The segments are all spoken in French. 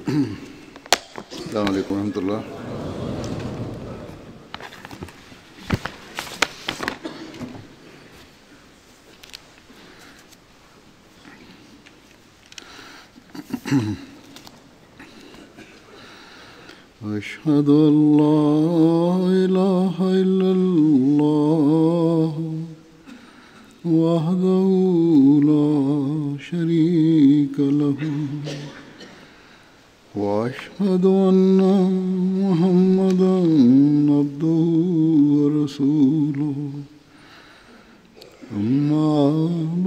السلام عليكم ورحمة الله. أشهد أن لا إله إلا الله وحده لا شريك له وأشهد أن محمدا عبده ورسوله أما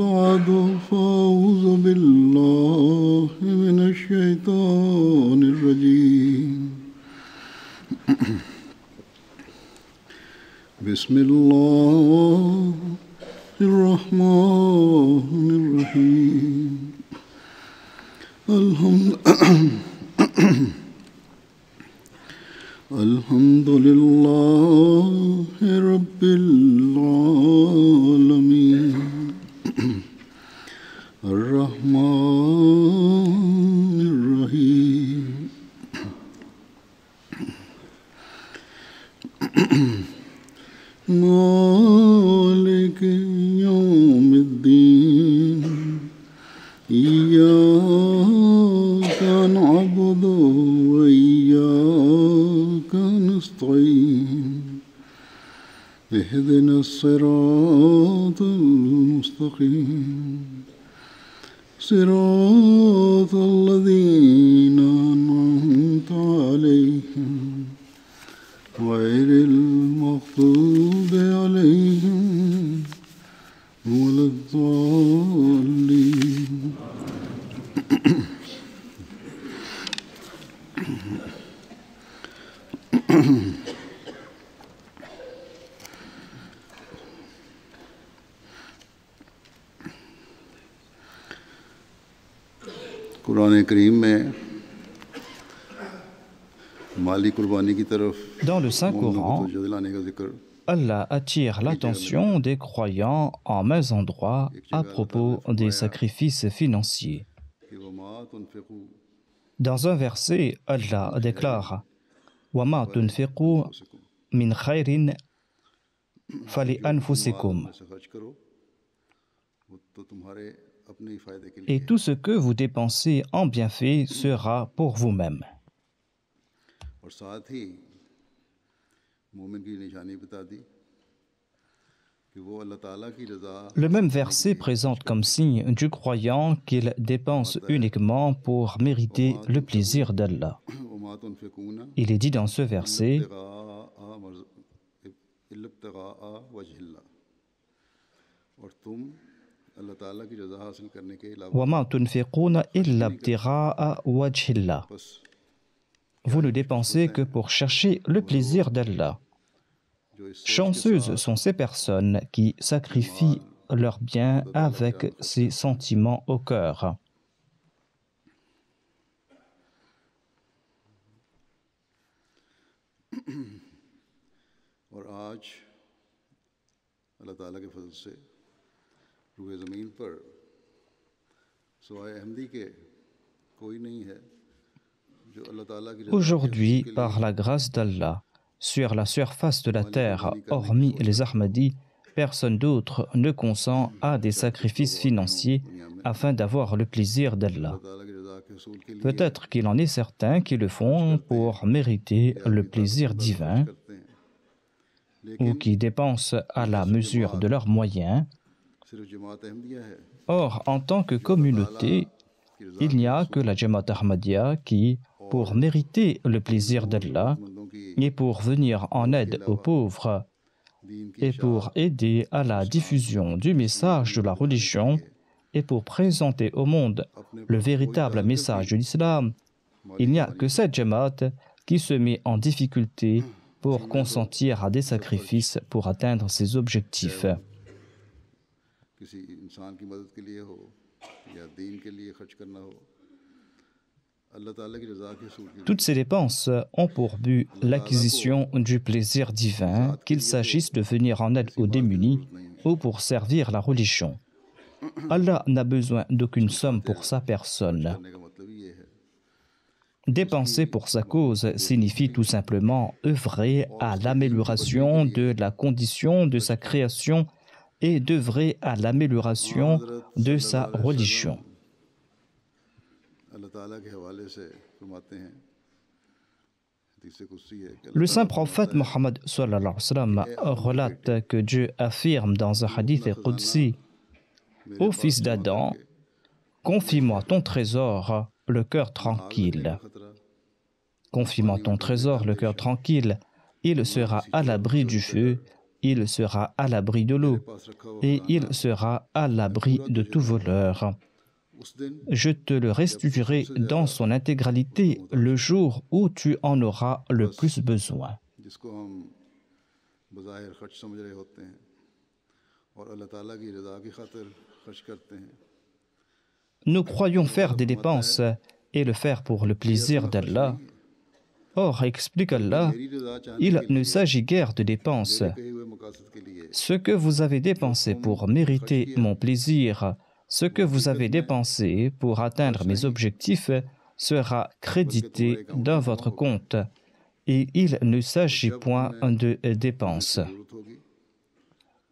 بعد فأعوذ بالله من الشيطان الرجيم بسم الله الرحمن الرحيم الحمد لله رب العالمين الرحمن الرحيم مالك يوم الدين إياك نعبد وإياك نستعين اهدنا الصراط المستقيم صراط الذين أنعمت عليهم غير المغضوب عليهم ولا الضالين. कुरान करीम में माली कुर्बानी की तरफ Dans le Saint-Coran, तवज्जो दिलाने का जिक्र Allah attire l'attention des croyants en mains endroits à propos des sacrifices financiers. कि वमा तुनफिकू Dans un verset, Allah déclare وَمَا تُنْفِقُوا مِنْ خَيْرٍ فَلِأَنفُسِكُمْ. से खर्च करो वो तो तुम्हारे अपने ही फायदे के लिए Et tout ce que vous dépensez en bienfait sera pour vous-même. और साथ ही मोमिन की निशानी बता दी कि वो अल्लाह ताला की रज़ा Le même verset présente comme signe du croyant qu'il dépense uniquement pour mériter le plaisir d'Allah. वमा तुनफिकूना Il est dit dans ce verset इल्तिगा वजहिल्लाह और तुम अल्लाह ताला की रज़ा हासिल करने के अलावा وَمَا تُنْفِقُونَ إِلَّا ابْتِغَاءَ وَجْهِ اللَّهِ. बस Vous ne dépensez que pour chercher le plaisir d'Allah. जो इस Chanceuses sont ces personnes qui sacrifient leurs biens avec ces sentiments au cœur. और आज अल्लाह ताला के फजल से रूए ज़मीन पर सिवाय अहमदी के कोई नहीं है जो अल्लाह ताला की रज़ा Aujourd'hui, par la grâce d'Allah, sur la surface de la terre, hormis les Ahmadis, personne d'autre ne consent à des sacrifices financiers afin d'avoir le plaisir d'Allah. ताला की रज़ा के हसूल के लिए Peut-être qu'il en est certains qui le font pour mériter le plaisir divin करते हैं ou qui dépensent à la mesure de leurs moyens. सिर्फ जमात अहमदिया है Or, en tant que communauté, il n'y a que la Jamaat Ahmadiyya qui, pour mériter le plaisir d'Allah मंदों की et pour venir en aide aux pauvres दीन की et pour aider à la diffusion du message de la religion et pour présenter au monde le véritable message de l'islam, il n'y a que cette Jamaat qui se met en difficulté pour consentir à des sacrifices pour atteindre ses objectifs. किसी इंसान की मदद के लिए हो या दीन के लिए खर्च करना हो अल्लाह ताला की रज़ा के हसूल के लिए Toutes ces dépenses ont pour but l'acquisition du plaisir divin, qu'il s'agisse de venir en aide aux démunis ou pour servir la religion. Allah n'a besoin d'aucune somme pour sa personne. करने का मतलब ये है Dépenser pour sa cause signifie tout simplement œuvrer à l'amélioration de la condition de sa création et d'œuvrer à l'amélioration de sa religion. Le saint prophète Mohammed sallallahu alayhi wa sallam relate que Dieu affirme dans un hadith qudsi: Ô fils d'Adam, confie-moi ton trésor, le cœur tranquille. Confie-moi ton trésor, le cœur tranquille. Il sera à l'abri du feu, il sera à l'abri de l'eau, et il sera à l'abri de tout voleur. Je te le restituerai dans son intégralité le jour où tu en auras le plus besoin. Nous croyons faire des dépenses et le faire pour le plaisir d'Allah. Or, explique Allah, il ne s'agit guère de dépenses. Ce que vous avez dépensé pour mériter mon plaisir, ce que vous avez dépensé pour atteindre mes objectifs sera crédité dans votre compte et il ne s'agit point de dépenses.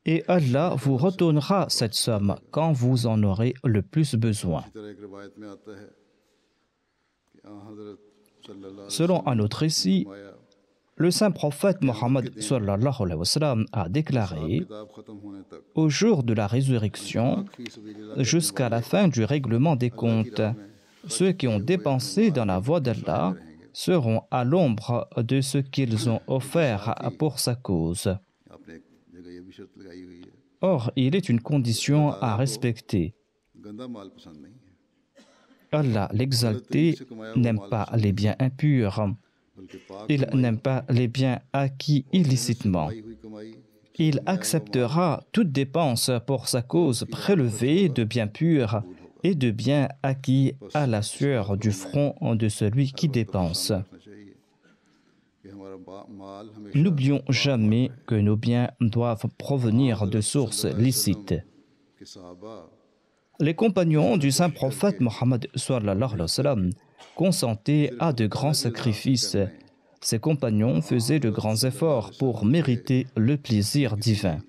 Et Allah vous retournera cette somme quand vous en aurez le plus besoin. Selon un autre récit, le saint prophète Mohammed sallallahu alayhi wa sallam a déclaré: au jour de la résurrection, jusqu'à la fin du règlement des comptes, ceux qui ont dépensé dans la voie d'Allah seront à l'ombre de ce qu'ils ont offert pour sa cause. Or, il est une condition à respecter. Allah, l'exalté, n'aime pas les biens impurs. Il n'aime pas les biens acquis illicitement. Il acceptera toute dépense pour sa cause prélevée de biens purs et de biens acquis à la sueur du front de celui qui dépense. N'oublions jamais que nos biens doivent provenir de sources licites. Les compagnons du saint prophète Mohammed sallallahu alayhi wa sallam consentaient à de grands sacrifices. Ces compagnons faisaient de grands efforts pour mériter le plaisir divin.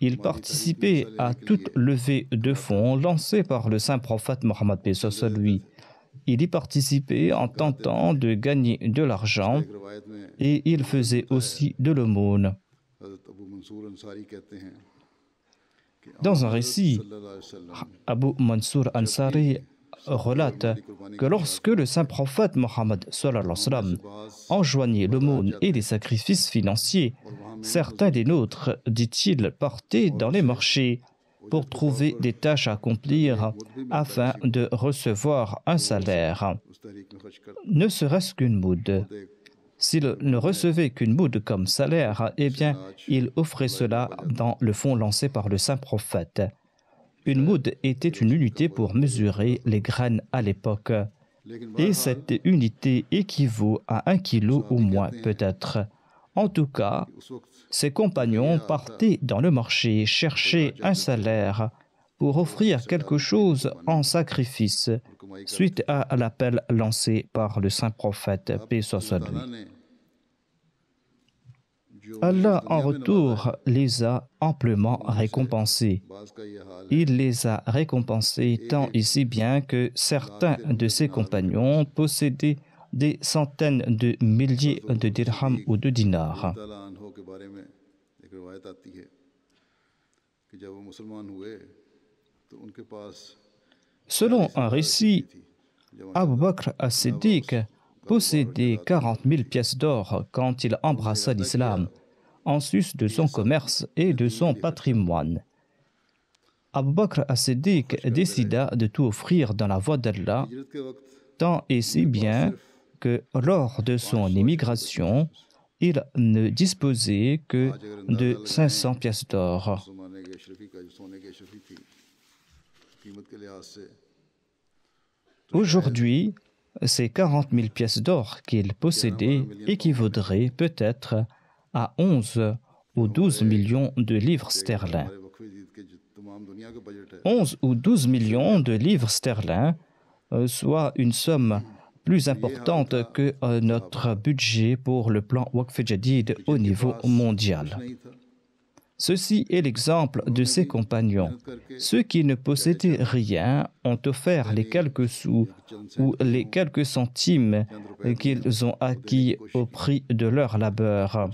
Ils participaient à toute levée de fonds lancée par le saint prophète Mohammed paix soit sur lui. Il y participait en tentant de gagner de l'argent et il faisait aussi de l'aumône. Dans un récit, Abu Mansour Ansari relate que lorsque le saint prophète Mohammed sallallahu alayhi wa sallam enjoignait l'aumône et les sacrifices financiers, certains des nôtres, dit-il, partaient dans les marchés pour trouver des tâches à accomplir afin de recevoir un salaire, ne serait-ce qu'une moudde. S'il ne recevait qu'une moudde comme salaire, eh bien, il offrait cela dans le fond lancé par le saint prophète. Une moudde était une unité pour mesurer les graines à l'époque. Et cette unité équivaut à 1 kilo ou moins peut-être. En tout cas, ses compagnons partaient dans le marché chercher un salaire pour offrir quelque chose en sacrifice suite à l'appel lancé par le saint prophète, paix soit sur lui. Allah, en retour, les a amplement récompensés. Il les a récompensés tant et si bien que certains de ses compagnons possédaient des centaines de milliers de dirhams ou de dinars. Selon un récit, Abu Bakr as-Siddiq possédait 40 000 pièces d'or quand il embrassa l'islam, en sus de son commerce et de son patrimoine. Abu Bakr as-Siddiq décida de tout offrir dans la voie d'Allah, tant et si bien que lors de son émigration, il ne disposait que de 500 pièces d'or. Aujourd'hui, ces 40 000 pièces d'or qu'il possédait équivaudraient peut-être à 11 ou 12 millions de livres sterling. 11 ou 12 millions de livres sterling, soit une somme plus importante que notre budget pour le plan Waqf Jadid au niveau mondial. Ceci est l'exemple de ses compagnons. Ceux qui ne possédaient rien ont offert les quelques sous ou les quelques centimes qu'ils ont acquis au prix de leur labeur.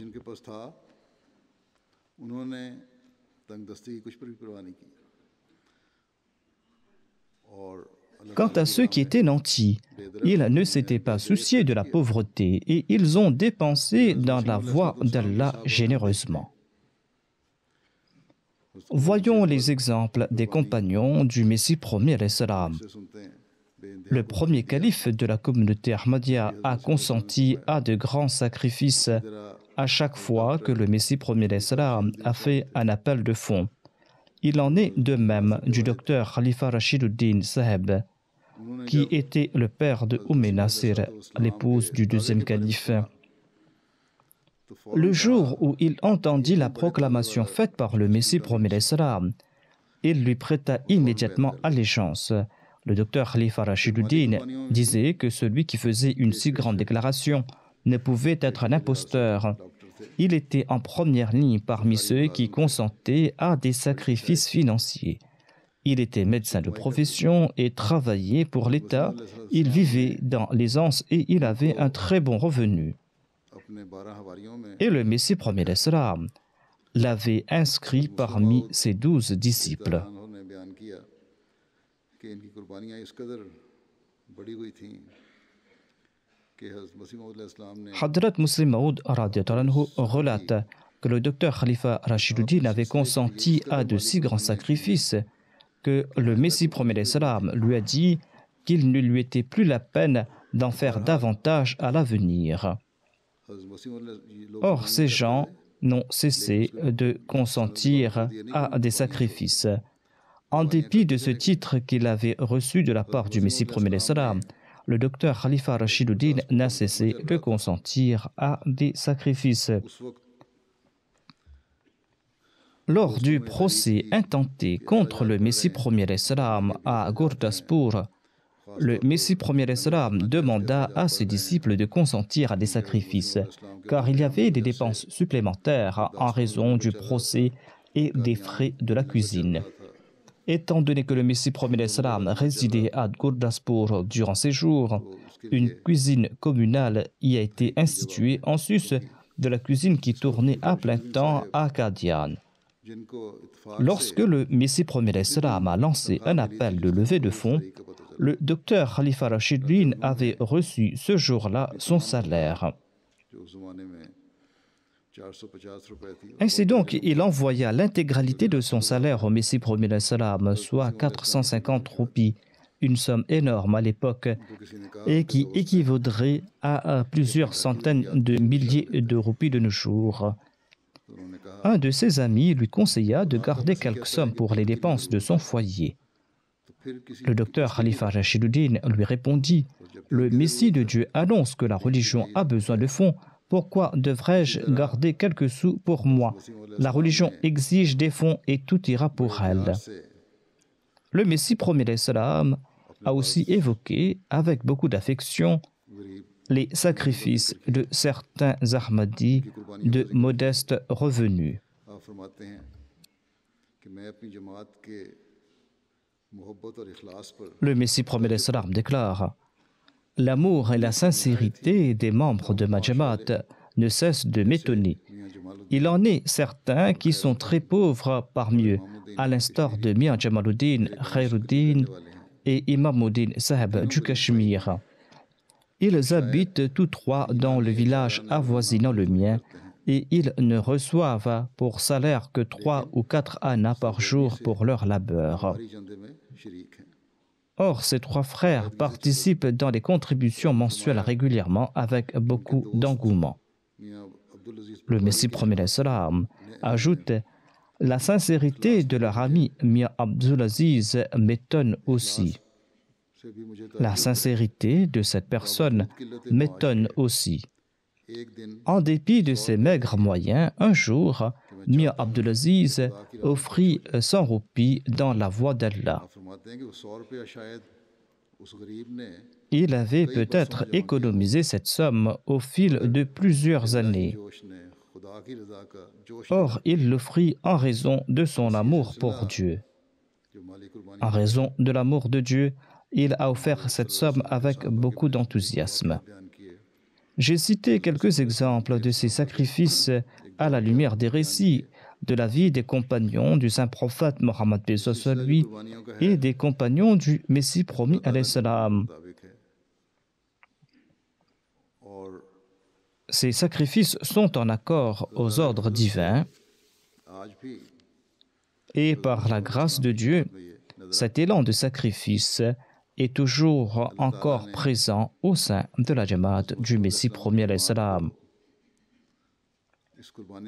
Quant à ceux qui étaient nantis, ils ne s'étaient pas souciés de la pauvreté et ils ont dépensé dans la voie d'Allah généreusement. Voyons les exemples des compagnons du Messie premier alayhi salam. Le premier calife de la communauté Ahmadiyya a consenti à de grands sacrifices à chaque fois que le Messie premier alayhi salam a fait un appel de fonds. Il en est de même du docteur Khalifa Rashiduddin Saheb, qui était le père de Nasir, l'épouse du deuxième calife. Le jour où il entendit la proclamation faite par le Messie premier alayhi salam, il lui prêta immédiatement allégeance. Le docteur Khalifa Rashiduddin disait que celui qui faisait une si grande déclaration ne pouvait être un imposteur. Il était en première ligne parmi ceux qui consentaient à des sacrifices financiers. Il était médecin de profession et travaillait pour l'État. Il vivait dans l'aisance et il avait un très bon revenu. Et le Messie premier alayhi salam l'avait inscrit parmi ses 12 disciples. Hadrat Muslim Maud relate que le docteur Khalifa Rashiduddin avait consenti à de si grands sacrifices que le Messie premier alayhi salam lui a dit qu'il ne lui était plus la peine d'en faire davantage à l'avenir. Or, ces gens n'ont cessé de consentir à des sacrifices. En dépit de ce titre qu'il avait reçu de la part du Messie premier alayhi salam, le docteur Khalifa Rashiduddin n'a cessé de consentir à des sacrifices. Lors du procès intenté contre le Messie premier alayhi salam à Gurdaspur, le Messie premier alayhi salam demanda à ses disciples de consentir à des sacrifices, car il y avait des dépenses supplémentaires en raison du procès et des frais de la cuisine. Étant donné que le Messie premier alayhi salam résidait à Gurdaspur durant ses jours, une cuisine communale y a été instituée en sus de la cuisine qui tournait à plein temps à Qadian. Lorsque le Messie premier alayhi salam a lancé un appel de levée de fonds, le docteur Khalifa Rashiduddin avait reçu ce jour-là son salaire. Ainsi donc, il envoya l'intégralité de son salaire au Messie premier alayhi salam, soit 450 roupies, une somme énorme à l'époque et qui équivaudrait à plusieurs centaines de milliers de roupies de nos jours. Un de ses amis lui conseilla de garder quelques sommes pour les dépenses de son foyer. Le docteur Khalifa Rashiduddin lui répondit « Le Messie de Dieu annonce que la religion a besoin de fonds. Pourquoi devrais-je garder quelques sous pour moi? La religion exige des fonds et tout ira pour elle. » Le Messie premier alayhi salam a aussi évoqué avec beaucoup d'affection les sacrifices de certains Ahmadis de modestes revenus. Le Messie premier alayhi salam déclare « L'amour et la sincérité des membres de ma Jamaat ne cessent de m'étonner. Il en est certains qui sont très pauvres parmi eux, à l'instar de Mian Jamaluddin, Khairuddin et Imamuddin Saheb du Cachemire. Ils habitent tous trois dans le village avoisinant le mien et ils ne reçoivent pour salaire que 3 ou 4 annas par jour pour leur labeur. Or, ces 3 frères participent dans les contributions mensuelles régulièrement avec beaucoup d'engouement. Le Messie premier alayhi salam ajoute « La sincérité de leur ami Mia Abdulaziz m'étonne aussi. La sincérité de cette personne m'étonne aussi. En dépit de ses maigres moyens, un jour, Mia Abdulaziz offrit 100 roupies dans la voie d'Allah. Il avait peut-être économisé cette somme au fil de plusieurs années. Or, il l'offrit en raison de son amour pour Dieu. En raison de l'amour de Dieu, il a offert cette somme avec beaucoup d'enthousiasme. J'ai cité quelques exemples de ces sacrifices à la lumière des récits de la vie des compagnons du saint prophète Mohammed lui et des compagnons du Messie promis alayhi salam. Ces sacrifices sont en accord aux ordres divins et par la grâce de Dieu, cet élan de sacrifice est toujours encore présent au sein de la Jamaat du Messie promis alayhi salam.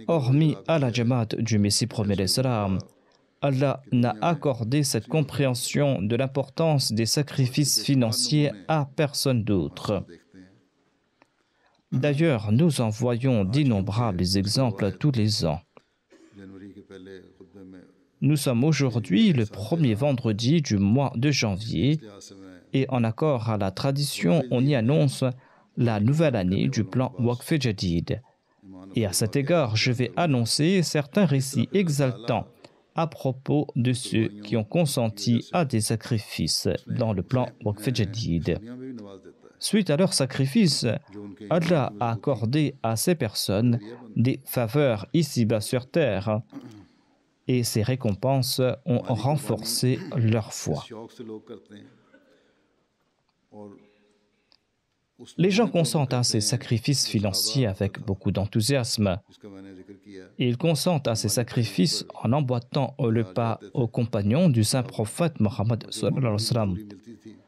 Hormis à la Jamaat du Messie promis alayhi salam, Allah n'a accordé cette compréhension de l'importance des sacrifices financiers à personne d'autre. D'ailleurs, nous en voyons d'innombrables exemples tous les ans. Nous sommes aujourd'hui le premier vendredi du mois de janvier et en accord à la tradition, on y annonce la nouvelle année du plan Waqf Jadid. Et à cet égard, je vais annoncer certains récits exaltants à propos de ceux qui ont consenti à des sacrifices dans le plan Waqf Jadid. Suite à leurs sacrifices, Allah a accordé à ces personnes des faveurs ici-bas sur terre et ces récompenses ont renforcé leur foi. Les gens consentent à ces sacrifices financiers avec beaucoup d'enthousiasme. Ils consentent à ces sacrifices en emboîtant le pas aux compagnons du saint prophète Mohammed.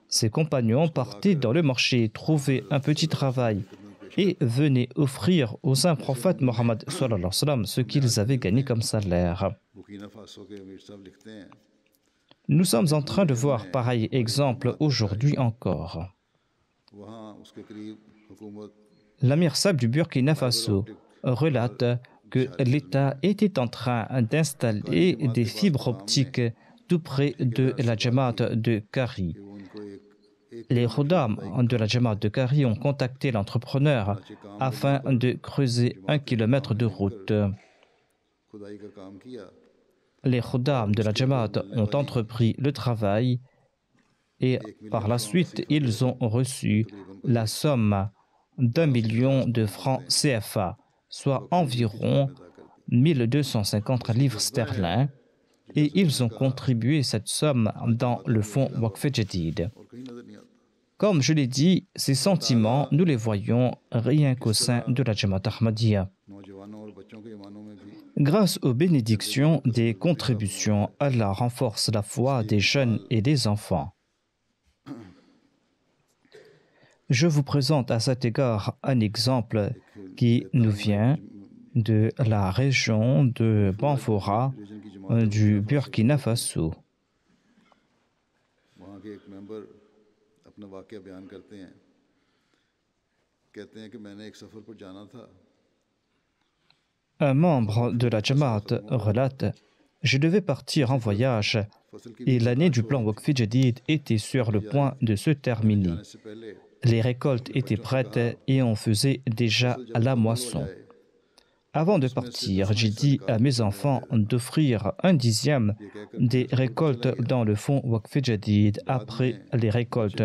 Ces compagnons partaient dans le marché, trouvaient un petit travail et venaient offrir au saint prophète Mohammed ce qu'ils avaient gagné comme salaire. Nous sommes en train de voir pareil exemple aujourd'hui encore. L'Amir Sab du Burkina Faso relate que l'État était en train d'installer des fibres optiques tout près de la Jamaat de Kari. Les Khuddam de la Jamaat de Kari ont contacté l'entrepreneur afin de creuser 1 kilomètre de route. Les Khuddam de la Jamaat ont entrepris le travail et par la suite, ils ont reçu la somme d'1 million de francs CFA, soit environ 1250 livres sterling, et ils ont contribué cette somme dans le fonds Waqf Jadid. Comme je l'ai dit, ces sentiments, nous les voyons rien qu'au sein de la Jamaat Ahmadiyya. Grâce aux bénédictions des contributions, Allah renforce la foi des jeunes et des enfants. Je vous présente à cet égard un exemple qui nous vient de la région de Banfora du Burkina Faso. Un membre de la Jamaat relate « Je devais partir en voyage et l'année du plan Waqf Jadid était sur le point de se terminer. Les récoltes étaient prêtes et on faisait déjà la moisson. Avant de partir, j'ai dit à mes enfants d'offrir 1/10 des récoltes dans le fonds Waqf Jadid après les récoltes.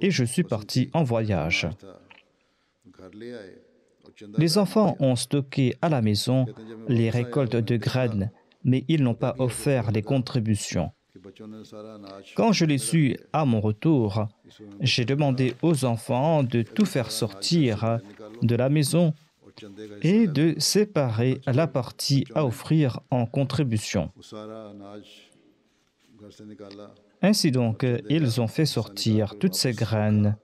Et je suis parti en voyage. Les enfants ont stocké à la maison les récoltes de graines, mais ils n'ont pas offert les contributions. Quand je l'ai su à mon retour, j'ai demandé aux enfants de tout faire sortir de la maison et de séparer la partie à offrir en contribution. Ainsi donc, ils ont fait sortir toutes ces graines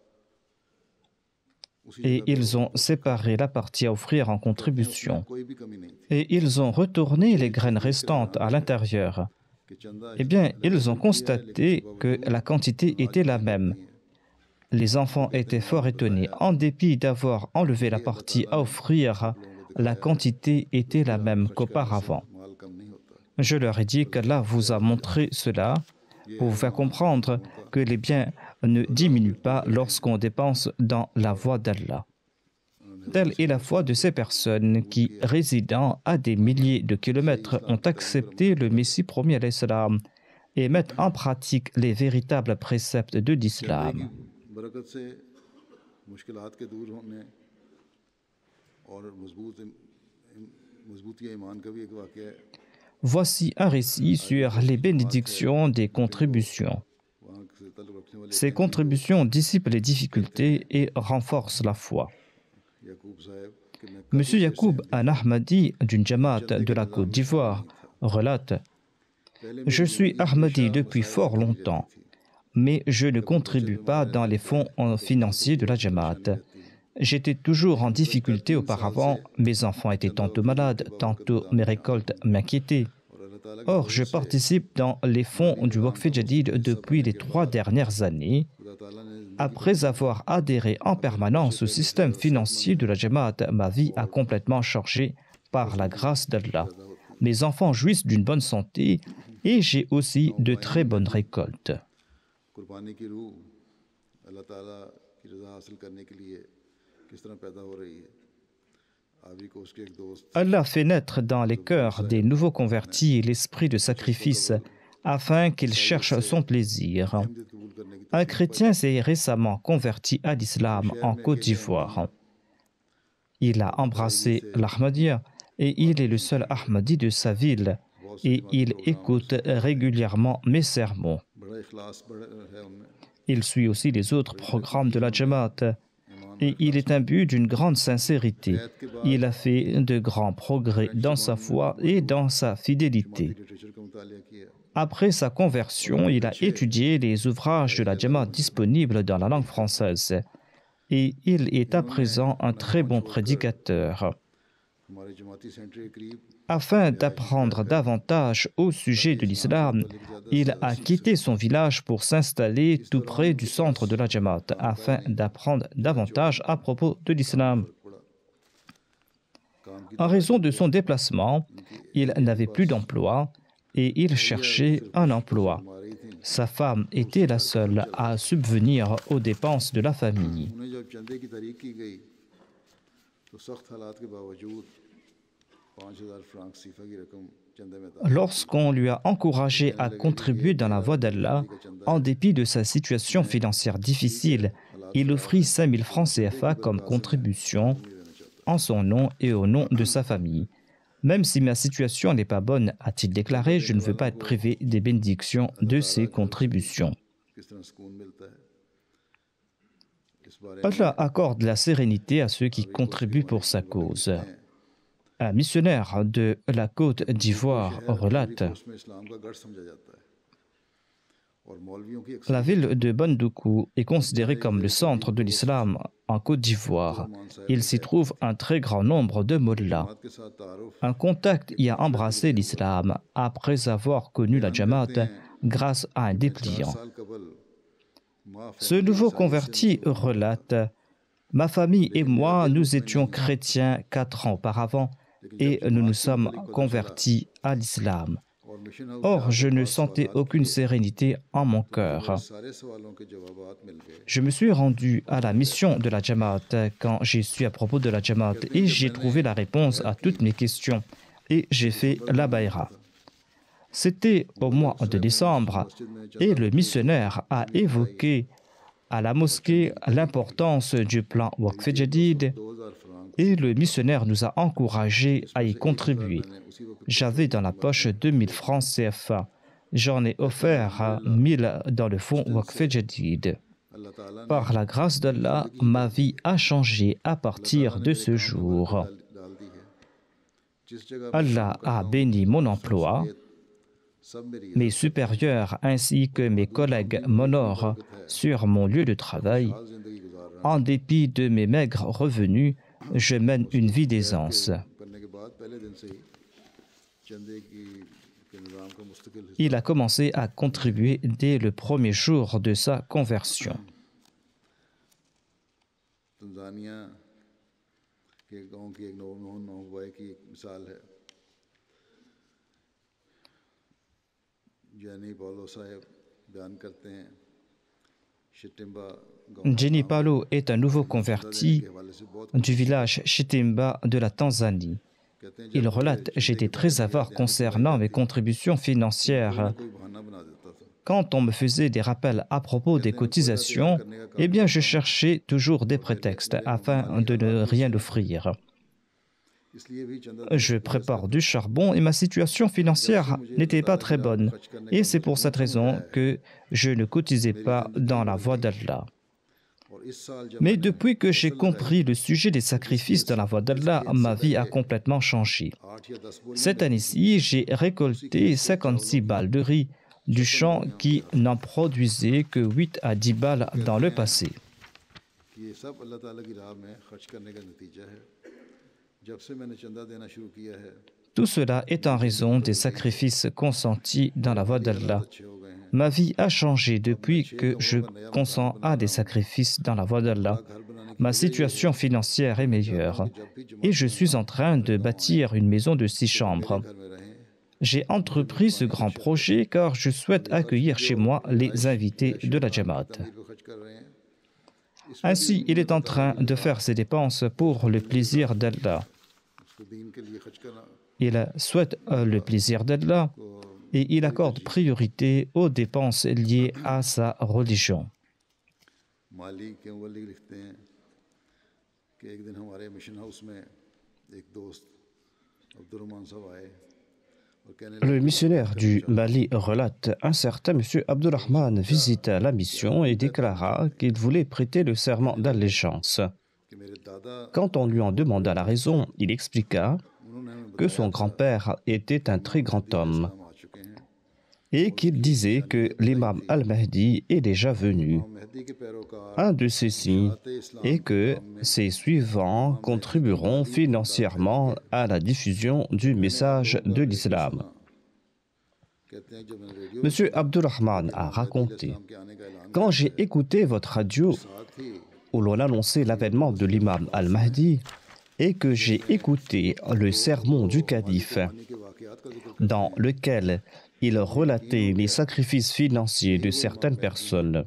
et ils ont séparé la partie à offrir en contribution. Et ils ont retourné les graines restantes à l'intérieur. Eh bien, ils ont constaté que la quantité était la même. Les enfants étaient fort étonnés. En dépit d'avoir enlevé la partie à offrir, la quantité était la même qu'auparavant. Je leur ai dit qu'Allah vous a montré cela pour vous faire comprendre que les biens ne diminuent pas lorsqu'on dépense dans la voie d'Allah. Telle est la foi de ces personnes qui, résidant à des milliers de kilomètres, ont accepté le Messie promis à l'Islam et mettent en pratique les véritables préceptes de l'islam. Voici un récit sur les bénédictions des contributions. Ces contributions dissipent les difficultés et renforcent la foi. M. Yacoub An-Ahmadi d'une Jamaat de la Côte d'Ivoire relate « Je suis Ahmadi depuis fort longtemps, mais je ne contribue pas dans les fonds financiers de la Jamaat. J'étais toujours en difficulté auparavant, mes enfants étaient tantôt malades, tantôt mes récoltes m'inquiétaient. Or, je participe dans les fonds du Waqf Jadid depuis les 3 dernières années. Après avoir adhéré en permanence au système financier de la Jamaat, ma vie a complètement changé par la grâce d'Allah. Mes enfants jouissent d'une bonne santé et j'ai aussi de très bonnes récoltes. Allah fait naître dans les cœurs des nouveaux convertis l'esprit de sacrifice afin qu'ils cherchent son plaisir. Un chrétien s'est récemment converti à l'islam en Côte d'Ivoire. Il a embrassé l'Ahmadiyya et il est le seul Ahmadi de sa ville et il écoute régulièrement mes sermons. Il suit aussi les autres programmes de la Jamaat et il est imbu d'une grande sincérité. Il a fait de grands progrès dans sa foi et dans sa fidélité. Après sa conversion, il a étudié les ouvrages de la Jamaat disponibles dans la langue française et il est à présent un très bon prédicateur. Afin d'apprendre davantage au sujet de l'islam, il a quitté son village pour s'installer tout près du centre de la Jamaat afin d'apprendre davantage à propos de l'islam. En raison de son déplacement, il n'avait plus d'emploi et il cherchait un emploi. Sa femme était la seule à subvenir aux dépenses de la famille. Lorsqu'on lui a encouragé à contribuer dans la voie d'Allah, en dépit de sa situation financière difficile, il offrit 5 000 francs CFA comme contribution en son nom et au nom de sa famille. Même si ma situation n'est pas bonne, a-t-il déclaré, je ne veux pas être privé des bénédictions de ces contributions. Allah accorde la sérénité à ceux qui contribuent pour sa cause. Un missionnaire de la Côte d'Ivoire relate « La ville de Bandoukou est considérée comme le centre de l'islam en Côte d'Ivoire. Il s'y trouve un très grand nombre de mollahs. Un contact y a embrassé l'islam après avoir connu la Jamaat grâce à un dépliant. Ce nouveau converti relate « Ma famille et moi, nous étions chrétiens 4 ans auparavant et nous nous sommes convertis à l'islam. Or, je ne sentais aucune sérénité en mon cœur. Je me suis rendu à la mission de la Jamaat quand j'ai su à propos de la Jamaat et j'ai trouvé la réponse à toutes mes questions et j'ai fait la Bayra. C'était au mois de décembre et le missionnaire a évoqué à la mosquée l'importance du plan Waqf Jadid et le missionnaire nous a encouragés à y contribuer. J'avais dans la poche 2000 francs CFA. J'en ai offert 1000 dans le fonds Waqf Jadid. Par la grâce d'Allah, ma vie a changé à partir de ce jour. Allah a béni mon emploi. Mes supérieurs ainsi que mes collègues m'honorent sur mon lieu de travail. En dépit de mes maigres revenus, je mène une vie d'aisance. Il a commencé à contribuer dès le premier jour de sa conversion. Jenny Palo est un nouveau converti du village Chitimba de la Tanzanie. Il relate: j'étais très avare concernant mes contributions financières. Quand on me faisait des rappels à propos des cotisations, eh bien, je cherchais toujours des prétextes afin de ne rien offrir. Je prépare du charbon et ma situation financière n'était pas très bonne. Et c'est pour cette raison que je ne cotisais pas dans la voie d'Allah. Mais depuis que j'ai compris le sujet des sacrifices dans la voie d'Allah, ma vie a complètement changé. Cette année-ci, j'ai récolté 56 balles de riz du champ qui n'en produisait que 8 à 10 balles dans le passé. Tout cela est en raison des sacrifices consentis dans la voie d'Allah. Ma vie a changé depuis que je consens à des sacrifices dans la voie d'Allah. Ma situation financière est meilleure et je suis en train de bâtir une maison de 6 chambres. J'ai entrepris ce grand projet car je souhaite accueillir chez moi les invités de la Jamaat. Ainsi, il est en train de faire ses dépenses pour le plaisir d'Allah. Il souhaite le plaisir d'Allah et il accorde priorité aux dépenses liées à sa religion. Le missionnaire du Mali relate: un certain M. Abdurrahman visita la mission et déclara qu'il voulait prêter le serment d'allégeance. Quand on lui en demanda la raison, il expliqua que son grand-père était un très grand homme et qu'il disait que l'imam al-Mahdi est déjà venu. Un de ces signes est que ses suivants contribueront financièrement à la diffusion du message de l'islam. M. Abdurrahman a raconté: quand j'ai écouté votre radio où l'on annonçait l'avènement de l'imam al-Mahdi et que j'ai écouté le sermon du calife dans lequel il relatait les sacrifices financiers de certaines personnes,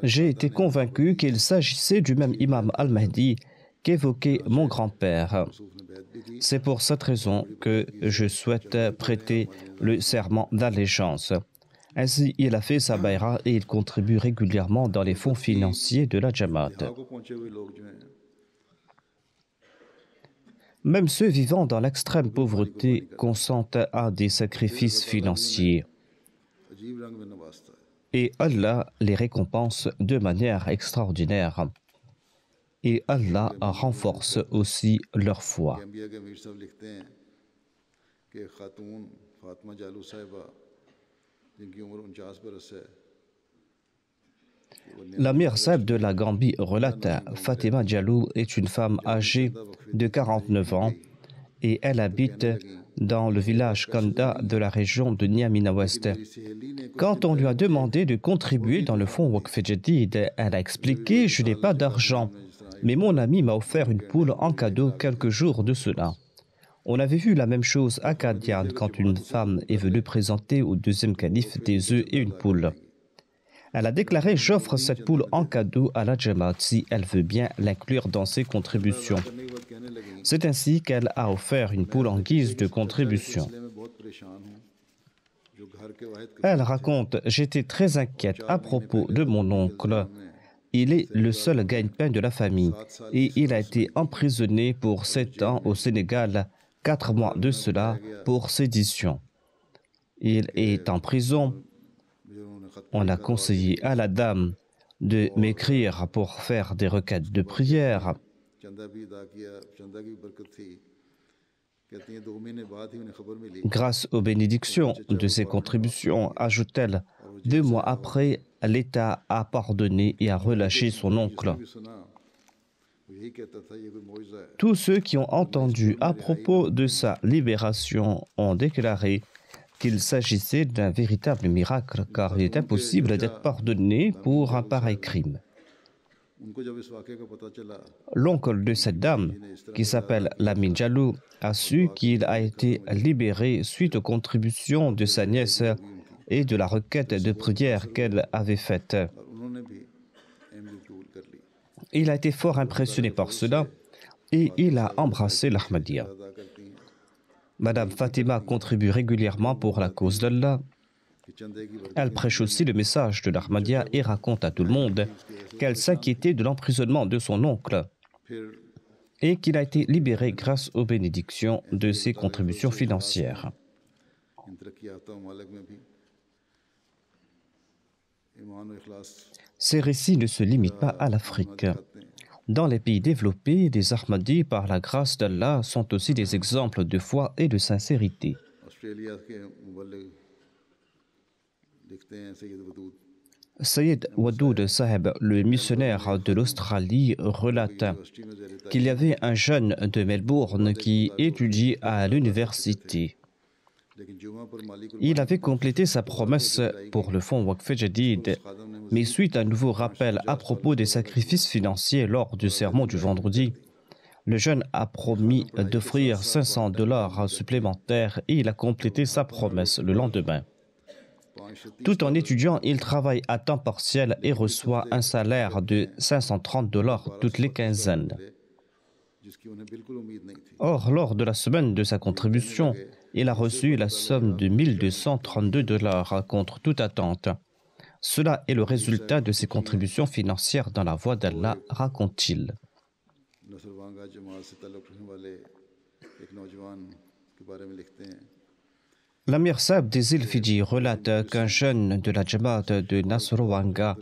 j'ai été convaincu qu'il s'agissait du même imam al-Mahdi qu'évoquait mon grand-père. C'est pour cette raison que je souhaite prêter le serment d'allégeance. Ainsi, il a fait sa baïra et il contribue régulièrement dans les fonds financiers de la Jamaat. Même ceux vivant dans l'extrême pauvreté consentent à des sacrifices financiers. Et Allah les récompense de manière extraordinaire. Et Allah renforce aussi leur foi. La mère Saeb de la Gambie relate: Fatima Diallo est une femme âgée de 49 ans et elle habite dans le village Kanda de la région de Niamina Ouest. Quand on lui a demandé de contribuer dans le fonds Waqf Jadid, elle a expliqué: je n'ai pas d'argent, mais mon ami m'a offert une poule en cadeau quelques jours de cela. On avait vu la même chose à Qadian quand une femme est venue présenter au deuxième calife des œufs et une poule. Elle a déclaré: j'offre cette poule en cadeau à la Jamaat si elle veut bien l'inclure dans ses contributions. C'est ainsi qu'elle a offert une poule en guise de contribution. Elle raconte: j'étais très inquiète à propos de mon oncle. Il est le seul gagne-pain de la famille et il a été emprisonné pour 7 ans au Sénégal, 4 mois de cela, pour sédition. Il est en prison. On a conseillé à la dame de m'écrire pour faire des requêtes de prière. Grâce aux bénédictions de ses contributions, ajoute-t-elle, 2 mois après, l'État a pardonné et a relâché son oncle. Tous ceux qui ont entendu à propos de sa libération ont déclaré qu'il s'agissait d'un véritable miracle, car il est impossible d'être pardonné pour un pareil crime. L'oncle de cette dame, qui s'appelle Lamine Diallo, a su qu'il a été libéré suite aux contributions de sa nièce et de la requête de prière qu'elle avait faite. और उन्होंने भी अहमदी कबूल कर ली। Il a été fort impressionné par cela et il a embrassé l'Ahmadiyya. अदा करती हैं Madame Fatima contribue régulièrement pour la cause d'Allah. कि चंदे की बरकत Elle prêche aussi le message de l'Ahmadiyya et raconte à tout le monde qu'elle s'inquiétait de l'emprisonnement de son oncle फिर et qu'il a été libéré grâce aux bénédictions de ses contributions financières. इन तरक्की याफ्ता ममालिक में भी ईमान और इखलास Ces récits ne se limitent pas à l'Afrique. दिखाते हैं। Dans les pays développés, les Ahmadis, par la grâce d'Allah, sont aussi des exemples de foi et de sincérité. Australia के मुबल्लिग लिखते हैं Syed Wadood Sayyid Wadoud Saheb, le missionnaire de l'Australie, relate university में ज़ेर qu'il y avait un jeune de Melbourne qui étudiait à l'université. लेकिन जुमा पर माली को Il avait complété sa promesse pour le fonds Waqf Jadid, mais suite à un nouveau rappel à propos des sacrifices financiers lors du sermon du vendredi, le jeune a promis d'offrir $500 supplémentaires et il a complété sa promesse le lendemain. Tout en étudiant, il travaille à temps partiel et reçoit un salaire de $530 toutes les quinzaines. जिसकी उन्हें बिल्कुल उम्मीद नहीं थी। Or, lors de la semaine de sa contribution, il a reçu la somme de $1232 contre toute attente. Cela est le résultat de ses contributions financières dans la voie d'Allah, raconte-t-il. नसरवांगा जमात से ताल्लुक़ रखने वाले एक नौजवान के बारे में लिखते हैं L'Amir Saab des îles Fidji relate qu'un jeune de la Jamaat de Nasrowanga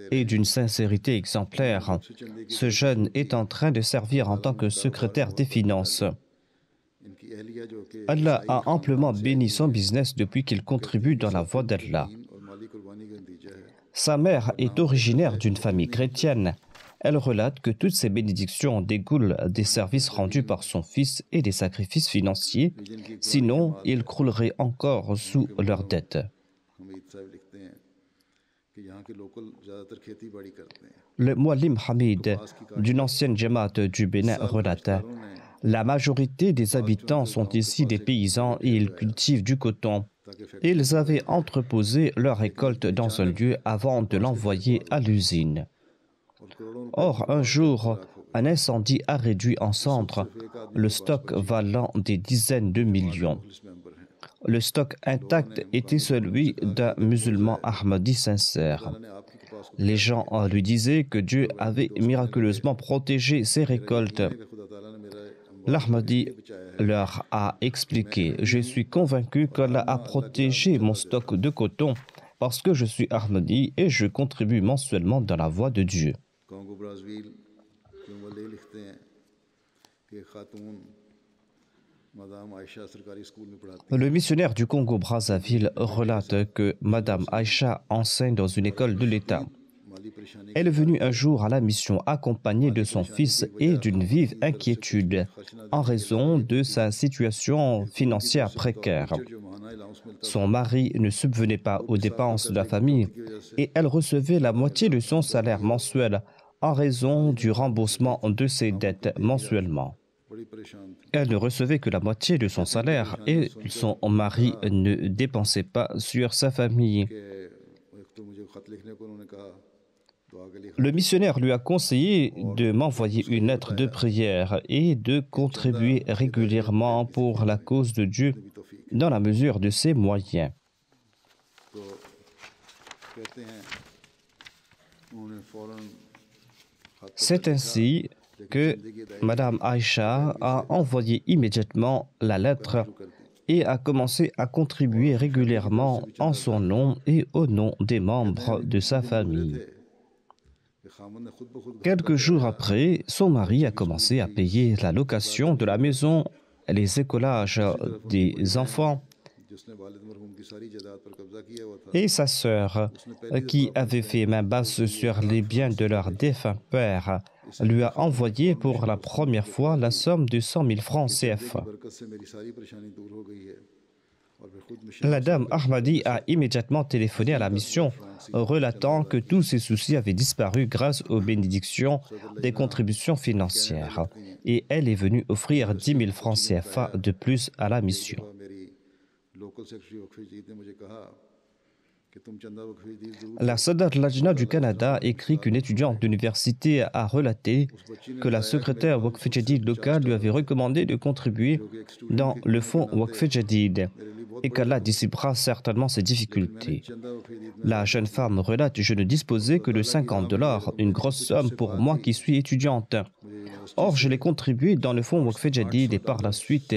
est d'une sincérité exemplaire. Ce jeune est en train de servir en tant que secrétaire des finances. इनकी अहलिया जो कि Allah a amplement béni son business depuis qu'il contribue dans la voie d'Allah. दीन और माली कुर्बानी का नतीजा है। Sa mère est originaire d'une famille chrétienne. Elle relate que toutes ces bénédictions découlent des services rendus par son fils et des sacrifices financiers, sinon ils crouleraient encore sous leurs dettes. Hamid साहब लिखते हैं कि यहाँ के लोकल ज़्यादातर खेती बाड़ी करते हैं। Le Muallim Hamid, d'une ancienne Jamaat du Bénin, relate: la majorité des habitants sont ici des paysans et ils cultivent du coton. Ils avaient entreposé leur récolte dans un lieu avant de l'envoyer à l'usine. Or, un jour, un incendie a réduit en cendres le stock valant des dizaines de millions. Le stock intact était celui d'un musulman ahmadi sincère. Les gens lui disaient que Dieu avait miraculeusement protégé ses récoltes. L'Ahmadi leur a expliqué: je suis convaincu qu'Allah a protégé mon stock de coton parce que je suis Ahmadi et je contribue mensuellement dans la voie de Dieu. Congo Brazil के मुबल्लिग लिखते हैं कि एक खातून मदाम आयशा सरकारी स्कूल में पढ़ाती Le missionnaire du Congo-Brazzaville relate que Madame Aïcha enseigne dans une école de l'État. माली परेशानी Elle est venue un jour à la mission accompagnée de son fils et d'une vive inquiétude en raison de sa situation financière précaire. जो महाना अलाउंस मिलता Son mari ne subvenait pas aux dépenses de la famille et elle recevait la moitié de son salaire mensuel en raison du remboursement de ses dettes mensuellement. बड़ी परेशान थी। Elle ne recevait que la moitié de son salaire et son mari ne dépensait pas sur sa famille. कि एक तो मुझे खत लिखने को उन्होंने कहा दुआ के लिए Le missionnaire lui a conseillé de m'envoyer une lettre de prière et de contribuer régulièrement pour la cause de Dieu dans la mesure de ses moyens. तो कहते हैं उन्होंने फौरन खत C'est ainsi que Madame Aïcha a envoyé immédiatement la lettre et a commencé à contribuer régulièrement en son nom et au nom des membres de sa famille. कि खामन ने खुद ब खुद Quelques jours après, son mari a commencé à payer la location de la maison, les écolages des enfants, जिसने वालिद मरहूम की सारी जायदाद पर कब्जा किया हुआ था et sa sœur, qui avait fait main basse sur les biens de leur défunt père, lui a envoyé pour la première fois la somme de 100 000 francs CFA. बरकत से मेरी सारी परेशानी दूर हो गई है और फिर खुद mission La dame Ahmadi a immédiatement téléphoné à la mission, relatant que tous ses soucis avaient disparu grâce aux bénédictions des contributions financières, et elle est venue offrir 10 000 francs CFA de plus à la mission. मेरी local secretary वक्फ जदीद ने मुझे कहा La Sadr Lajna du Canada écrit qu'une étudiante d'université a relaté que la secrétaire Waqf Jadid locale lui avait recommandé de contribuer dans le fonds Waqf Jadid et qu'Allah dissipera certainement ses difficultés. La jeune femme relate: je ne disposais que de $50, une grosse somme pour moi qui suis étudiante. Or, je l'ai contribué dans le fonds Waqf Jadid et par la suite,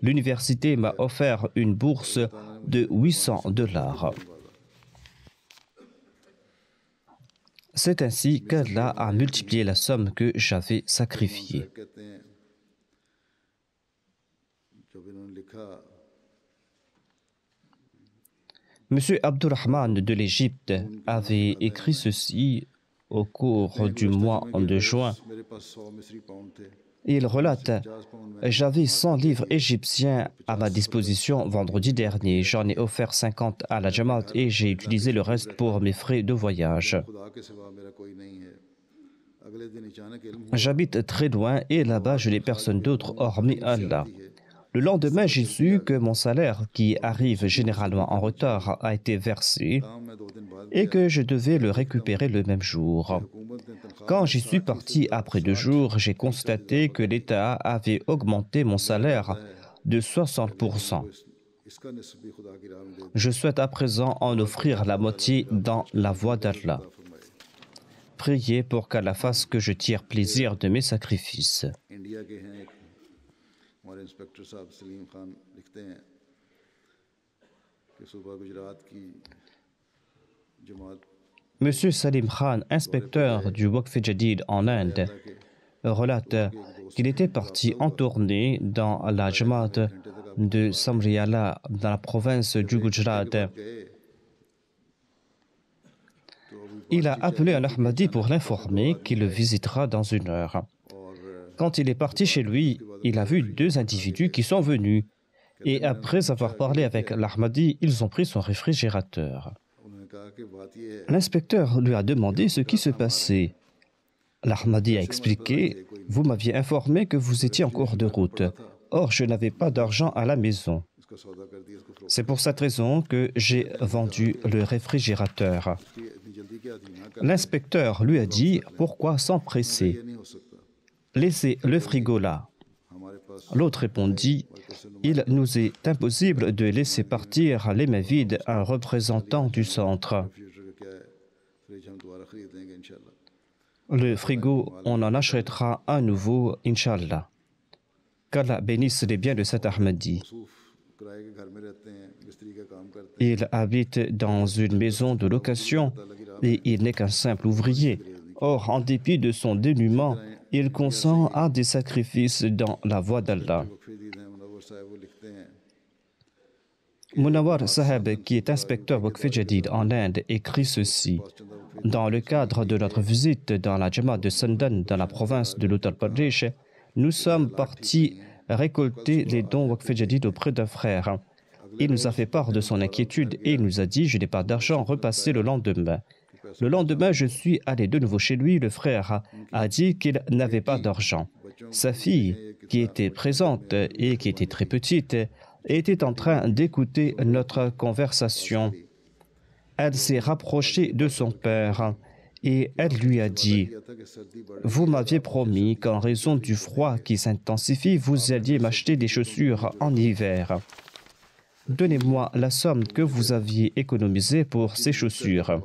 l'université m'a offert une bourse de $800. C'est ainsi qu'Allah a multiplié la somme que j'avais sacrifiée. Monsieur Abdurrahman de l'Égypte avait écrit ceci au cours du mois de juin. Il relate: j'avais 100 livres égyptiens à ma disposition vendredi dernier. J'en ai offert 50 à la Jamaat et j'ai utilisé le reste pour mes frais de voyage. J'habite très loin et là-bas je n'ai personne d'autre hormis Allah. Le lendemain, j'ai su que mon salaire, qui arrive généralement en retard, a été versé et que je devais le récupérer le même jour. Quand j'y suis parti après 2 jours, j'ai constaté que l'État avait augmenté mon salaire de 60%. Je souhaite à présent en offrir la moitié dans la voie d'Allah. Priez pour qu'Allah fasse que je tire plaisir de mes sacrifices. Monsieur Salim Khan, inspecteur du Waqf Jadid en Inde, relate qu'il était parti en tournée dans la Jamaat de Samriala, dans la province du Gujarat. Il a appelé un Ahmadi pour l'informer qu'il le visitera dans 1 heure. Quand il est parti chez lui, il a vu 2 individus qui sont venus. Et après avoir parlé avec l'Ahmadi, ils ont pris son réfrigérateur. L'inspecteur lui a demandé ce qui se passait. L'Ahmadi a expliqué: vous m'aviez informé que vous étiez en cours de route. Or, je n'avais pas d'argent à la maison. C'est pour cette raison que j'ai vendu le réfrigérateur. L'inspecteur lui a dit: pourquoi s'empresser? Laissez le frigo là. L'autre répondit: il nous est impossible de laisser partir les mains vides un représentant du centre. Le frigo, on en achètera un nouveau, Inch'Allah. Qu'Allah bénisse les biens de cet Ahmadi. Il habite dans une maison de location et il n'est qu'un simple ouvrier. Or, en dépit de son dénuement, il consent à des sacrifices dans la voie d'Allah. Munawar Saheb, qui est inspecteur Waqf Jadid en Inde, écrit ceci. Dans le cadre de notre visite dans la Jamaat de Sandan, dans la province de l'Uttar Pradesh, nous sommes partis récolter les dons Waqf Jadid auprès d'un frère. Il nous a fait part de son inquiétude et il nous a dit: je n'ai pas d'argent, repassez le lendemain. Le lendemain, je suis allé de nouveau chez lui. Le frère a dit qu'il n'avait pas d'argent. Sa fille, qui était présente et qui était très petite, était en train d'écouter notre conversation. Elle s'est rapprochée de son père et elle lui a dit: vous m'aviez promis qu'en raison du froid qui s'intensifie, vous alliez m'acheter des chaussures en hiver. Donnez-moi la somme que vous aviez économisée pour ces chaussures.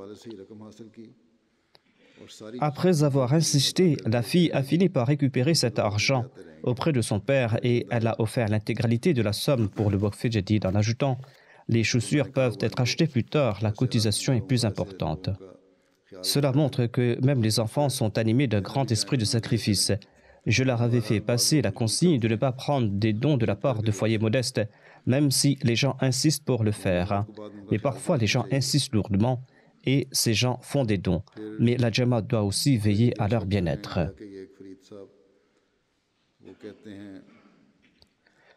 Après avoir insisté, la fille a fini par récupérer cet argent auprès de son père et elle a offert l'intégralité de la somme pour le Waqf Jadid en ajoutant: les chaussures peuvent être achetées plus tard, la cotisation est plus importante. Cela montre que même les enfants sont animés d'un grand esprit de sacrifice. Je leur avais fait passer la consigne de ne pas prendre des dons de la part de foyers modestes, même si les gens insistent pour le faire. Mais parfois, les gens insistent lourdement et ces gens font des dons. Mais la Jamaat doit aussi veiller à leur bien-être.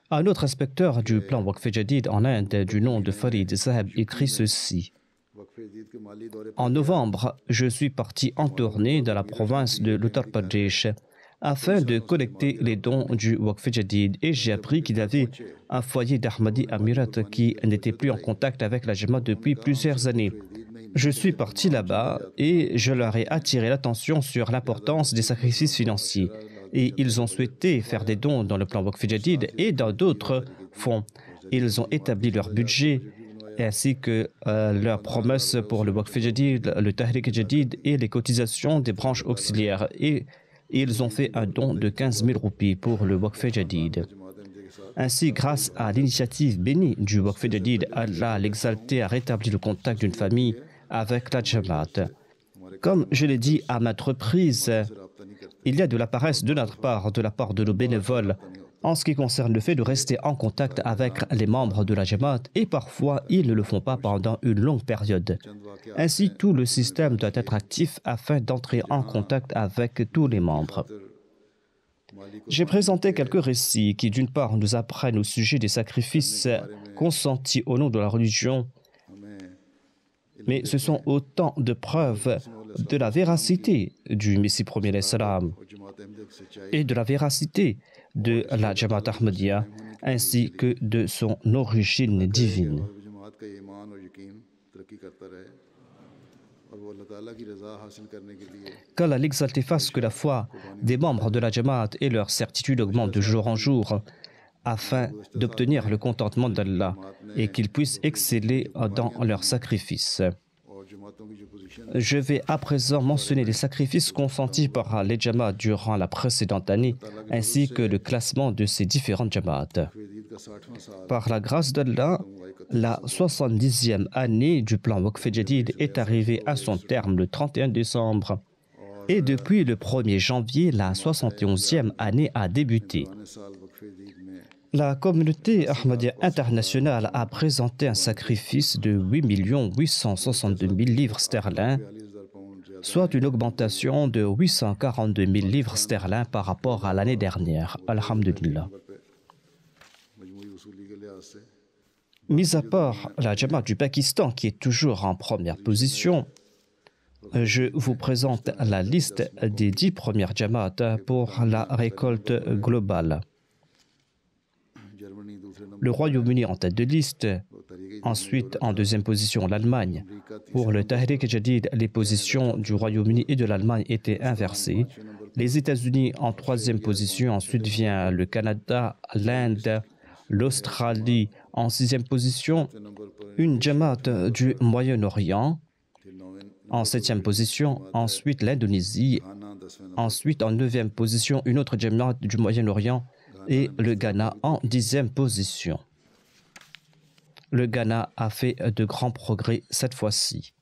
Un autre inspecteur du plan Waqf Jadid en Inde, du nom de Farid Saheb, écrit ceci. En novembre, je suis parti en tournée dans la province de l'Uttar Pradesh. afin de collecter les dons du Waqf Jadid et j'ai appris qu'il y avait un foyer d'Ahmadi Amirat qui n'était plus en contact avec la Jamaat depuis plusieurs années. Je suis parti là-bas et je leur ai attiré l'attention sur l'importance des sacrifices financiers. Et ils ont souhaité faire des dons dans le plan Waqf Jadid et dans d'autres fonds. Ils ont établi leur budget ainsi que leurs promesses pour le Waqf Jadid, le Tahrik Jadid et les cotisations des branches auxiliaires. Et ils ont fait un don de 15 000 roupies pour le Waqf Jadid. Ainsi, grâce à l'initiative bénie du Waqf Jadid, Allah l'exalté a rétabli le contact d'une famille avec la Jamaat. Comme je l'ai dit à maintes reprises, il y a de la paresse de notre part, de la part de nos bénévoles, en ce qui concerne le fait de rester en contact avec les membres de la Jamaat et parfois ils ne le font pas pendant une longue période. Ainsi, tout le système doit être actif afin d'entrer en contact avec tous les membres. J'ai présenté quelques récits qui, d'une part, nous apprennent au sujet des sacrifices consentis au nom de la religion, mais ce sont autant de preuves de la véracité du Messie premier salam et de la véracité de la Jamaat Ahmadiyya ainsi que de son origine divine. Qu'Allah l'exalté fasse que la foi des membres de la Jamaat et leur certitude augmente de jour en jour afin d'obtenir le contentement d'Allah et qu'ils puissent exceller dans leurs sacrifices. Je vais à présent mentionner les sacrifices consentis par les Jamaat durant la précédente année, ainsi que le classement de ces différentes Jamaat. Par la grâce d'Allah, la 70e année du plan Waqf Jadid est arrivée à son terme le 31 décembre. Et depuis le 1er janvier, la 71e année a débuté. La communauté Ahmadiyya internationale a présenté un sacrifice de 8 862 000 livres sterling, soit une augmentation de 842 000 livres sterling par rapport à l'année dernière. Alhamdulillah. Mis à part la Jamaat du Pakistan qui est toujours en première position, je vous présente la liste des 10 premières Jamaat pour la récolte globale. Le Royaume-Uni en tête de liste, ensuite en deuxième position l'Allemagne. Pour le Tahrik Jadid, les positions du Royaume-Uni et de l'Allemagne étaient inversées. Les États-Unis en troisième position, ensuite vient le Canada, l'Inde, l'Australie en sixième position, une Jamaat du Moyen-Orient en septième position, ensuite l'Indonésie, ensuite en neuvième position une autre Jamaat du Moyen-Orient et le Ghana en 10e position. Le Ghana a fait de grands progrès cette fois-ci.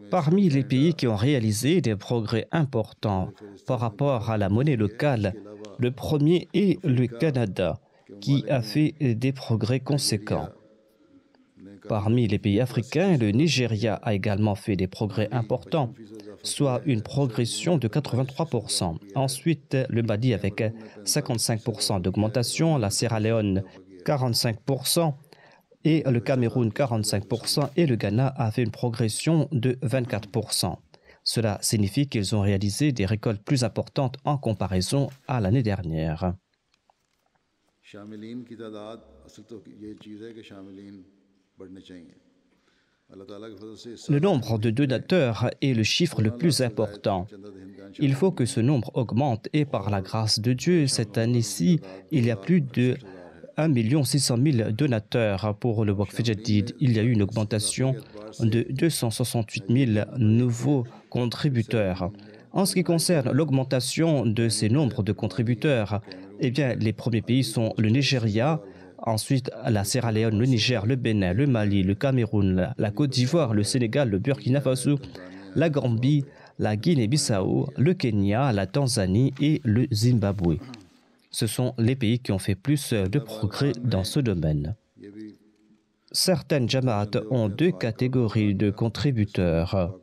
Parmi les pays qui ont réalisé des progrès importants par rapport à la monnaie locale, le premier est le Canada, qui a fait des progrès conséquents. Parmi les pays africains, le Nigeria a également fait des progrès importants, soit une progression de 83%. Ensuite, le Mali avec 55% d'augmentation, la Sierra Leone 45%, et le Cameroun 45%, et le Ghana a fait une progression de 24%. Cela signifie qu'ils ont réalisé des récoltes plus importantes en comparaison à l'année dernière. Le nombre de donateurs est le chiffre le plus important. Il faut que ce nombre augmente et par la grâce de Dieu, cette année-ci, il y a plus de 1 600 000 donateurs pour le Waqf Jadid. Il y a eu une augmentation de 268 000 nouveaux contributeurs. En ce qui concerne l'augmentation de ces nombres de contributeurs, eh bien, les premiers pays sont le Nigeria, ensuite la Sierra Leone, le Niger, le Bénin, le Mali, le Cameroun, la Côte d'Ivoire, le Sénégal, le Burkina Faso, la Gambie, la Guinée-Bissau, le Kenya, la Tanzanie et le Zimbabwe. Ce sont les pays qui ont fait plus de progrès dans ce domaine. Certaines Jamaat ont deux catégories de contributeurs.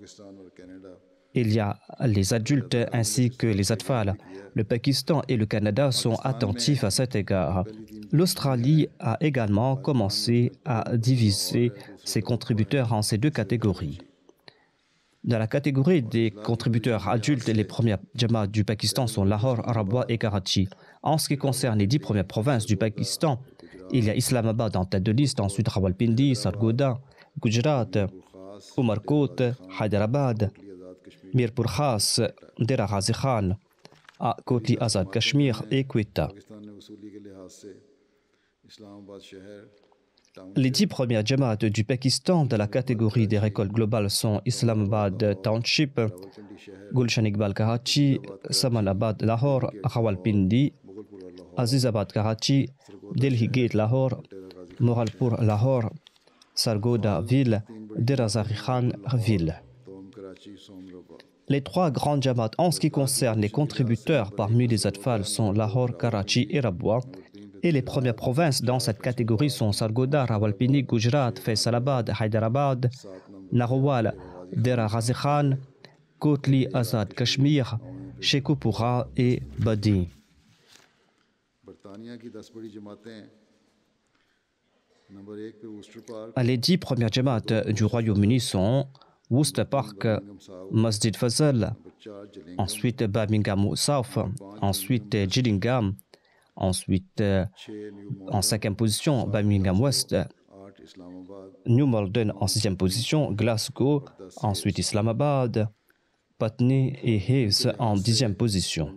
Il y a les adultes ainsi que les atfal. Le Pakistan et le Canada sont attentifs à cet égard. L'Australie a également commencé à diviser ses contributeurs en ces deux catégories. Dans la catégorie des contributeurs adultes, les premières Jamaat du Pakistan sont Lahore, Rabwa et Karachi. En ce qui concerne les 10 premières provinces du Pakistan, il y a Islamabad en tête de liste, ensuite Rawalpindi, Sargodha, Gujarat, Umarkot, Hyderabad, Mirpur Khas, Dera Ghazi Khan, Kotli Azad Kashmir et Quetta. Les 10 premières Jamaat du Pakistan de la catégorie des récoltes globales sont Islamabad Township, Gulshan Iqbal Karachi, Samanabad Lahore, Rawalpindi, Azizabad Karachi, Delhi Gate Lahore, Moralpur Lahore, Sargodha Ville, Dera Ghazi Khan Ville. Les 3 grandes Jamaat en ce qui concerne les contributeurs parmi les atfal sont Lahore, Karachi et Rabwa. Et les premières provinces dans cette catégorie sont Sargodha, Rawalpindi, Gujarat, Faisalabad, Hyderabad, Narowal, Dera Ghazi Khan, Kotli Azad Kashmir, Sheikhupura et Badi. Les 10 premières Jamaat du Royaume-Uni sont Worcester Park, Masjid Fazal, ensuite Birmingham South, ensuite Gillingham, ensuite en 5e position Birmingham West, New Malden en 6e position, Glasgow, ensuite Islamabad, Putney et Hayes en 10e position.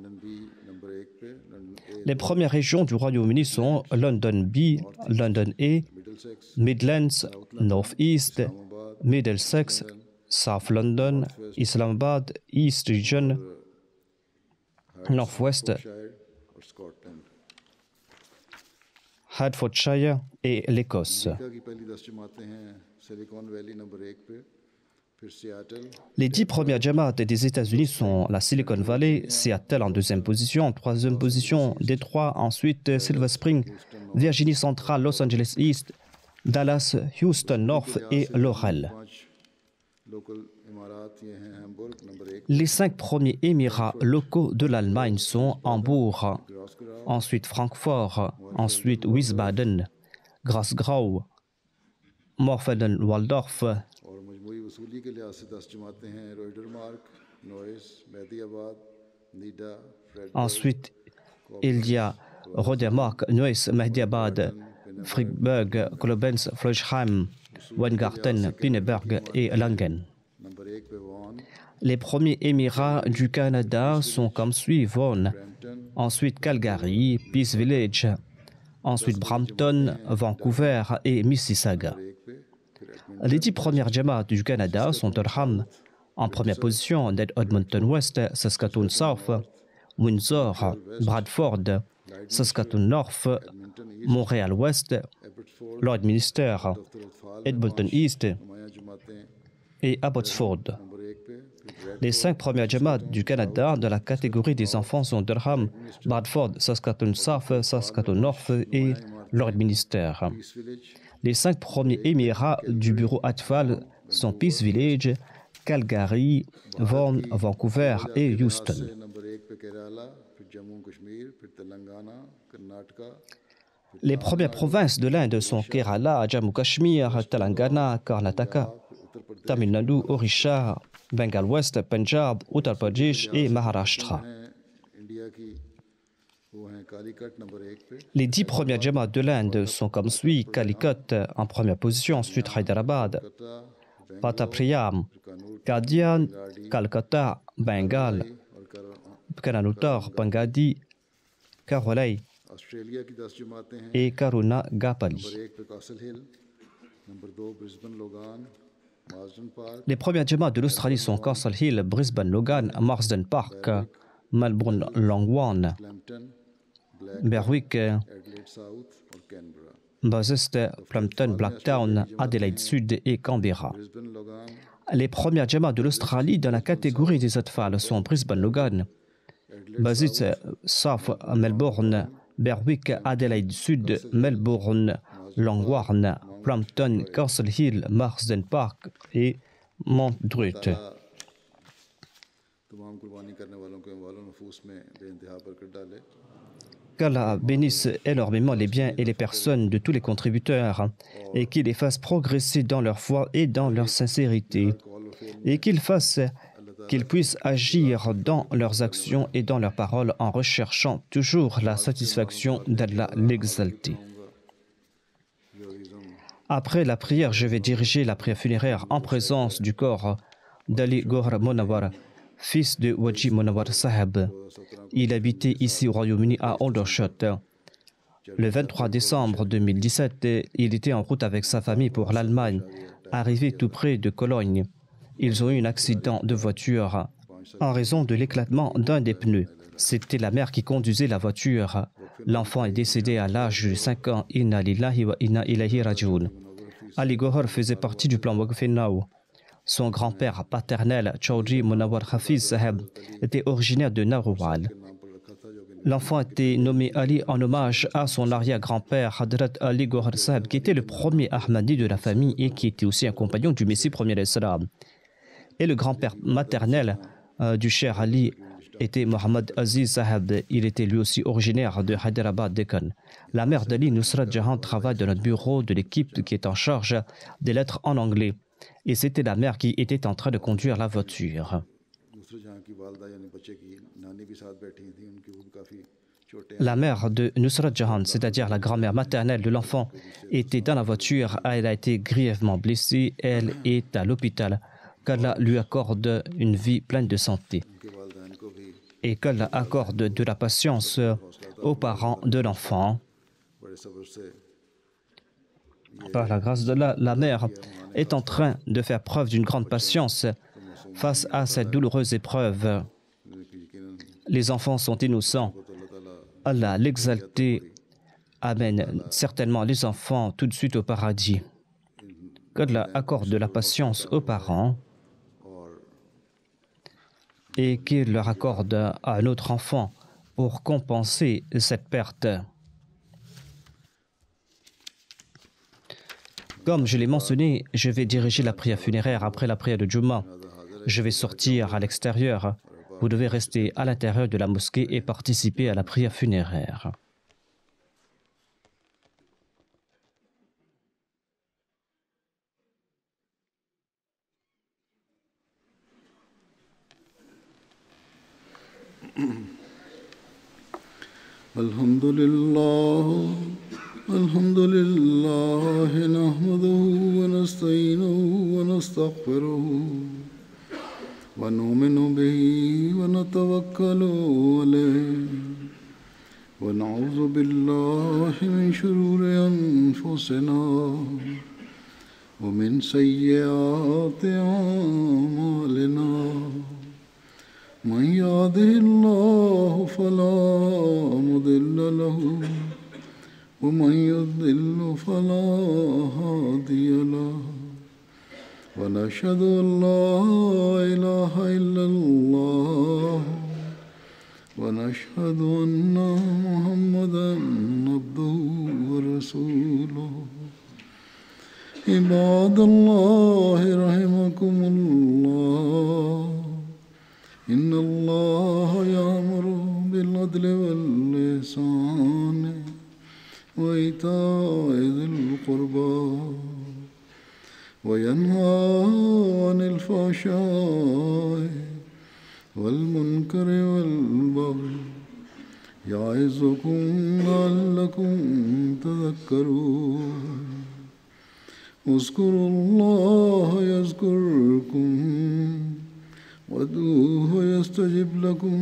Les premières régions du Royaume-Uni sont London B, London A, Midlands, North East, Middlesex, South London, Islamabad, East Region, North West, Hertfordshire et l'Écosse. Les 10 premières Jamaat des États-Unis sont la Silicon Valley, Seattle en 2e position, en 3e position Détroit, ensuite Silver Spring, Virginie centrale, Los Angeles East, Dallas, Houston North et Laurel. Les 5 premiers émirats locaux de l'Allemagne sont Hambourg, ensuite Francfort, ensuite Wiesbaden, Grasgau, Morfenden-Waldorf, ensuite il y a Rodemark, Neuss, Mehdiabad, Friedberg, Koblenz, Flochheim, Weingarten, Pinneberg et Langen. Les premiers émirats du Canada sont comme suit: Vaughan, ensuite Calgary, Peace Village, ensuite Brampton, Vancouver et Mississauga. Les 10 premières Jamaat du Canada sont Durham, en première position, Ned Edmonton West, Saskatoon South, Windsor, Bradford, Saskatoon North, Montréal West, Lloydminster, Edmonton East et Abbotsford. Les 5 premières Jamaat du Canada de la catégorie des enfants sont Durham, Bradford, Saskatoon South, Saskatoon North et Lloydminster. Les 5 premiers émirats du bureau Atfal sont Peace Village, Calgary, Vaughan, Vancouver et Houston. Les premières provinces de l'Inde sont Kerala, Jammu Kashmir, Telangana, Karnataka, Tamil Nadu, Orissa, Bengal West, Punjab, Uttar Pradesh et Maharashtra. Les 10 premières Jamaat de l'Inde sont comme suit: Calicut en première position, ensuite Hyderabad, Patapriyam, Qadian, Calcutta, Bengal, Kananuttar, Bangadi, Karolai et Karuna Gapali. Les premières Jamaat de l'Australie sont Castle Hill, Brisbane, Logan, Marsden Park, Melbourne, Longwan, Berwick, Bathurst, Plumpton, Blacktown, Adelaide Sud et Canberra. Les premières Jamaat de l'Australie dans la catégorie des atfal sont Brisbane, Logan, Bathurst, South, Melbourne, Berwick, Adelaide Sud, Melbourne, Longwarn, Plumpton, Castle Hill, Marsden Park et Mount Druitt. Qu'Allah bénisse énormément les biens et les personnes de tous les contributeurs et qu'il les fasse progresser dans leur foi et dans leur sincérité et qu'ils puissent agir dans leurs actions et dans leurs paroles en recherchant toujours la satisfaction d'Allah l'exalté. Après la prière, je vais diriger la prière funéraire en présence du corps d'Ali Gohar Monawar, fils de Waji Monawar Sahib. Il habitait ici au Royaume-Uni à Aldershot. Le 23 décembre 2017, il était en route avec sa famille pour l'Allemagne. Arrivé tout près de Cologne, ils ont eu un accident de voiture en raison de l'éclatement d'un des pneus. C'était la mère qui conduisait la voiture. L'enfant est décédé à l'âge de 5 ans. Inna lillahi wa inna ilayhi raji'un. Ali Gohar faisait partie du plan Waqf Now. Son grand-père paternel, Chaudhry Munawar Hafiz Saheb, était originaire de Narowal. L'enfant a été nommé Ali en hommage à son arrière-grand-père Hadrat Ali Gohar Saheb, qui était le premier Ahmadi de la famille et qui était aussi un compagnon du Messie premier d'Islam. Et le grand-père maternel du cher Ali était Mohammad Aziz Saheb. Il était lui aussi originaire de Hyderabad, Deccan. La mère d'Ali, Nusrat Jahan, travaille dans notre bureau de l'équipe qui est en charge des lettres en anglais. Et c'était la mère qui était en train de conduire la voiture. La mère de Nusrat Jahan, c'est-à-dire la grand-mère maternelle de l'enfant, était dans la voiture. Elle a été grièvement blessée. Elle est à l'hôpital. Qu'Allah lui accorde une vie pleine de santé. Et qu'Allah accorde de la patience aux parents de l'enfant. Par la grâce d'Allah, la mère est en train de faire preuve d'une grande patience face à cette douloureuse épreuve. Les enfants sont innocents. Allah, l'exalté, amène certainement les enfants tout de suite au paradis. Qu'Allah accorde de la patience aux parents et qu'il leur accorde à un autre enfant pour compenser cette perte. Comme je l'ai mentionné, je vais diriger la prière funéraire après la prière de Jumma. Je vais sortir à l'extérieur. Vous devez rester à l'intérieur de la mosquée et participer à la prière funéraire. Alhamdulillah. الحمد لله نحمده ونستعينه ونستغفره ونؤمن به ونتوكل عليه ونعوذ بالله من شرور أنفسنا ومن سيئات أعمالنا من يهده الله فلا مضل له ومن يضلل فلا هادي له ونشهد أن لا إله إلا الله ونشهد أن محمدا عبده ورسوله عباد الله رحمكم الله إن الله يأمر بالعدل والإحسان وإيتاء ذي القربى وينهى عن الفحشاء والمنكر والبغي يعظكم لعلكم تذكرون اذكروا الله يذكركم وادعوه يستجب لكم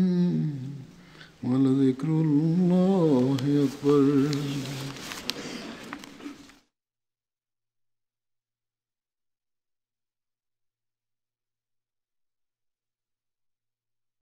ولذكر الله أكبر